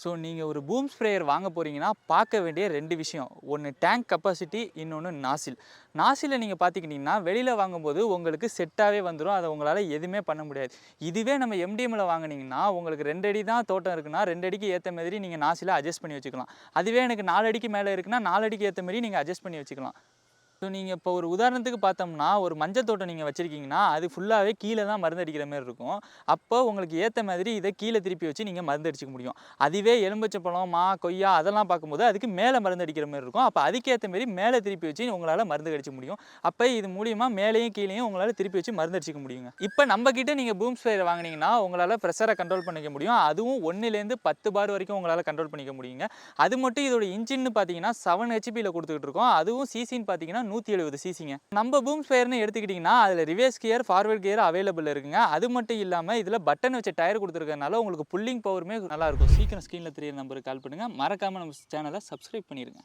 So நீங்கள் ஒரு boom sprayer வாங்க போகிறீங்கன்னா பார்க்க வேண்டிய 2 விஷயம். ஒன்று டேங்க் கெப்பாசிட்டி, இன்னொன்று நாசில். நாசிலை நீங்கள் பார்த்துக்கிட்டிங்கன்னா வெளியில் வாங்கும்போது உங்களுக்கு செட்டாகவே வந்துடும். அதை உங்களால் எதுவுமே பண்ண முடியாது. இதுவே நம்ம எம்டிஎம்மில் வாங்கினீங்கன்னா உங்களுக்கு 2 அடி தான் தோட்டம் இருக்குன்னா 2 அடிக்கு ஏற்ற மாதிரி நீங்கள் நாசிலை அட்ஜஸ்ட் பண்ணி வச்சுக்கலாம். அதுவே எனக்கு 4 அடிக்கு மேலே இருக்குன்னா 4 அடிக்கு ஏற்ற மாதிரி நீங்கள் அட்ஜஸ்ட் பண்ணி வச்சுக்கலாம். ஸோ நீங்கள் இப்போ ஒரு உதாரணத்துக்கு பார்த்தோம்னா, ஒரு மஞ்சள் தோட்டம் நீங்கள் வச்சுருக்கீங்கன்னா, அது ஃபுல்லாகவே கீழே தான் மருந்து அடிக்கிற மாரி இருக்கும். அப்போ உங்களுக்கு ஏற்ற மாதிரி இதை கீழே திருப்பி வச்சு நீங்கள் மருந்து அடிச்சுக்க முடியும். அதுவே எலுமிச்சம்பழம், மா, கொய்யா அதெல்லாம் பார்க்கும்போது அதுக்கு மேலே மருந்து அடிக்கிற மாரி இருக்கும். அப்போ அதுக்கேற்ற மாரி மேலே திருப்பி வச்சு உங்களால் மருந்து அடிச்சுக்க முடியும். அப்போ இது மூலியமாக மேலேயும் கீழேயும் உங்களால் திருப்பி வச்சு மருந்து அடிச்சுக்க முடியுங்க. இப்போ நம்மக்கிட்ட நீங்கள் பூம் ஸ்ப்ரேயர் வாங்கினீங்கன்னா, உங்களால் ப்ரெஷரை கண்ட்ரோல் பண்ணிக்க முடியும். அதுவும் 1லேருந்து 10 பார் வரைக்கும் உங்களால் கண்ட்ரோல் பண்ணிக்க முடியுங்க. அது மட்டும் இதோட இன்ஜின்னு பார்த்தீங்கன்னா 7 ஹெச்பியில் கொடுத்துக்கிட்டு இருக்கோம். அதுவும் சிசின்னு பார்த்தீங்கன்னா 170 சிசிங்க. நம்ம பூம் ஸ்ப்ரேயர்னு எடுத்துக்கிட்டிங்கன்னா அதில் reverse gear, forward gear available இருக்குங்க. அது மட்டும் இல்லாமல் இதில் பட்டன் வச்ச டயர் கொடுத்துருக்கறனால உங்களுக்கு புல்லிங் பவருமே நல்லாயிருக்கும். சீக்கிரம் ஸ்க்ரீனில் தெரியிற நம்பருக்கு கால் பண்ணுங்கள். மறக்காமல் நம்ம சேனலை சப்ஸ்கிரைப் பண்ணிடுங்க.